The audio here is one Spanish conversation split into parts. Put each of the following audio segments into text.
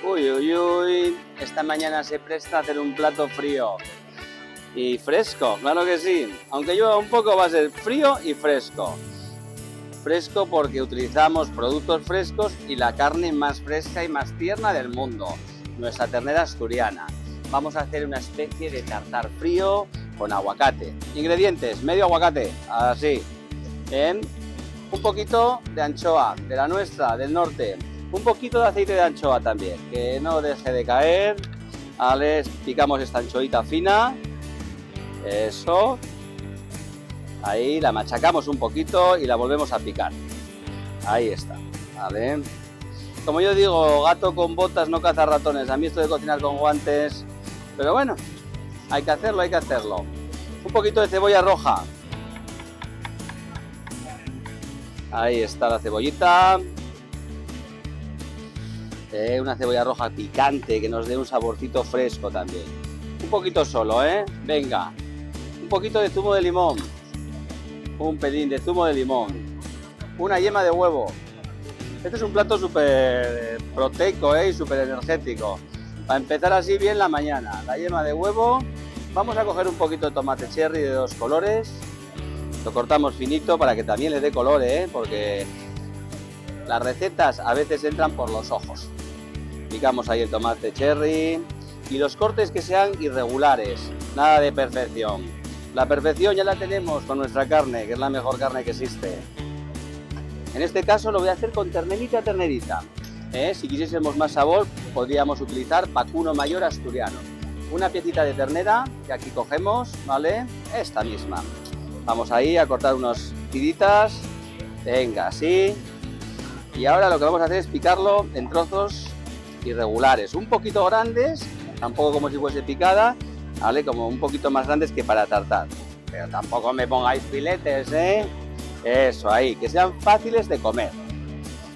Uy, uy, uy. Esta mañana se presta a hacer un plato frío. Y fresco, claro que sí. Aunque llueva un poco, va a ser frío y fresco. Fresco porque utilizamos productos frescos y la carne más fresca y más tierna del mundo. Nuestra ternera asturiana. Vamos a hacer una especie de tartar frío con aguacate. Ingredientes: medio aguacate, así. Un poquito de anchoa, de la nuestra, del norte. Un poquito de aceite de anchoa también, que no deje de caer. Vale, picamos esta anchoita fina. Eso. Ahí la machacamos un poquito y la volvemos a picar. Ahí está. Vale. Como yo digo, gato con botas no caza ratones. A mí esto de cocinar con guantes. Pero bueno, hay que hacerlo, hay que hacerlo. Un poquito de cebolla roja. Ahí está la cebollita. Una cebolla roja picante que nos dé un saborcito fresco también. Un poquito solo, venga. Un poquito de zumo de limón. Un pelín de zumo de limón. Una yema de huevo. Este es un plato súper proteico y súper energético. Para empezar así bien la mañana. La yema de huevo. Vamos a coger un poquito de tomate cherry de 2 colores. Lo cortamos finito para que también le dé color, porque las recetas a veces entran por los ojos. Picamos ahí el tomate cherry y los cortes que sean irregulares, nada de perfección. La perfección ya la tenemos con nuestra carne, que es la mejor carne que existe. En este caso lo voy a hacer con ternerita. Si quisiésemos más sabor, podríamos utilizar vacuno mayor asturiano. Una piecita de ternera que aquí cogemos, ¿vale? Esta misma. Vamos ahí a cortar unas tiritas. Venga, así. Y ahora lo que vamos a hacer es picarlo en trozos irregulares, un poquito grandes, tampoco como si fuese picada, ¿vale? Como un poquito más grandes que para tartar. Pero tampoco me pongáis filetes, Eso, ahí, que sean fáciles de comer.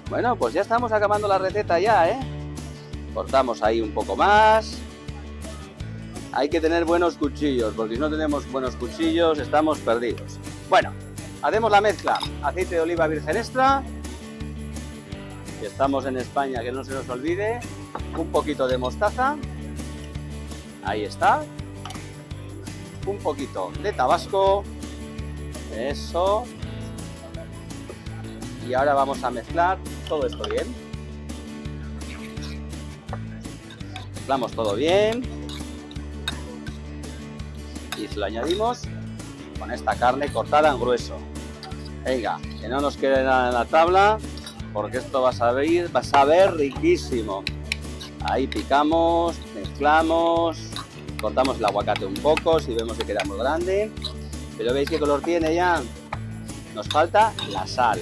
Bueno, pues ya estamos acabando la receta ya, Cortamos ahí un poco más. Hay que tener buenos cuchillos, porque si no tenemos buenos cuchillos estamos perdidos. Bueno, hacemos la mezcla. Aceite de oliva virgen extra. Si estamos en España, que no se nos olvide. Un poquito de mostaza. Ahí está. Un poquito de tabasco. Eso. Y ahora vamos a mezclar todo esto bien. Mezclamos todo bien. Y se lo añadimos con esta carne cortada en grueso. Venga, que no nos quede nada en la tabla, porque esto va a saber riquísimo. Ahí picamos, mezclamos, cortamos el aguacate un poco si vemos que queda muy grande. Pero veis qué color tiene ya. Nos falta la sal.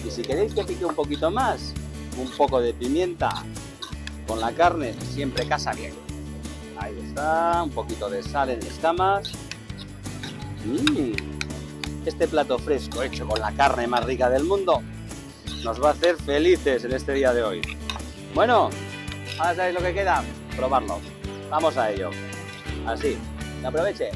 Y si queréis que pique un poquito más, un poco de pimienta con la carne siempre casa bien. Ahí está, un poquito de sal en escamas. Este plato fresco hecho con la carne más rica del mundo nos va a hacer felices en este día de hoy. Bueno, ahora sabéis lo que queda, probarlo. Vamos a ello. Así, que aproveche.